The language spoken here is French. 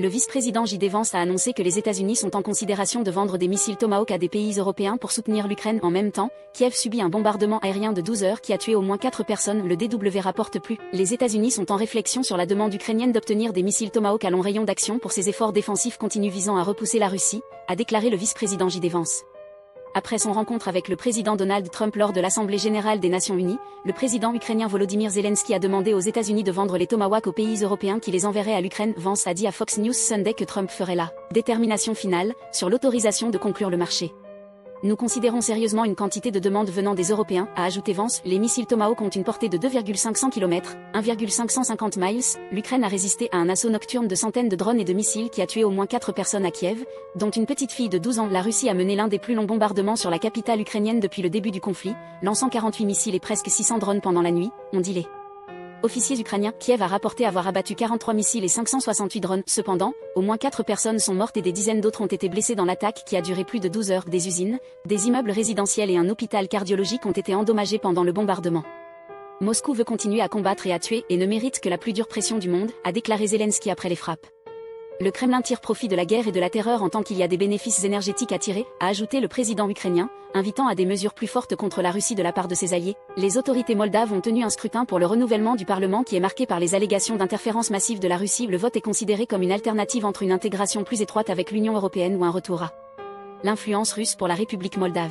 Le vice-président J.D. Vance a annoncé que les États-Unis sont en considération de vendre des missiles Tomahawk à des pays européens pour soutenir l'Ukraine. En même temps, Kiev subit un bombardement aérien de 12 heures qui a tué au moins 4 personnes. Le DW rapporte plus. Les États-Unis sont en réflexion sur la demande ukrainienne d'obtenir des missiles Tomahawk à long rayon d'action pour ses efforts défensifs continus visant à repousser la Russie, a déclaré le vice-président J.D. Vance. Après son rencontre avec le président Donald Trump lors de l'Assemblée générale des Nations unies, le président ukrainien Volodymyr Zelensky a demandé aux États-Unis de vendre les Tomahawk aux pays européens qui les enverraient à l'Ukraine. Vance a dit à Fox News Sunday que Trump ferait la détermination finale sur l'autorisation de conclure le marché. Nous considérons sérieusement une quantité de demandes venant des Européens, a ajouté Vance. Les missiles Tomahawk ont une portée de 2,500 km, 1,550 miles. L'Ukraine a résisté à un assaut nocturne de centaines de drones et de missiles qui a tué au moins 4 personnes à Kiev, dont une petite fille de 12 ans. La Russie a mené l'un des plus longs bombardements sur la capitale ukrainienne depuis le début du conflit, lançant 48 missiles et presque 600 drones pendant la nuit, ont dit les officiers ukrainiens. Kiev a rapporté avoir abattu 43 missiles et 568 drones. Cependant, au moins 4 personnes sont mortes et des dizaines d'autres ont été blessées dans l'attaque qui a duré plus de 12 heures. Des usines, des immeubles résidentiels et un hôpital cardiologique ont été endommagés pendant le bombardement. Moscou veut continuer à combattre et à tuer et ne mérite que la plus dure pression du monde, a déclaré Zelensky après les frappes. Le Kremlin tire profit de la guerre et de la terreur en tant qu'il y a des bénéfices énergétiques à tirer, a ajouté le président ukrainien, invitant à des mesures plus fortes contre la Russie de la part de ses alliés. Les autorités moldaves ont tenu un scrutin pour le renouvellement du Parlement qui est marqué par les allégations d'interférence massive de la Russie. Le vote est considéré comme une alternative entre une intégration plus étroite avec l'Union européenne ou un retour à l'influence russe pour la République moldave.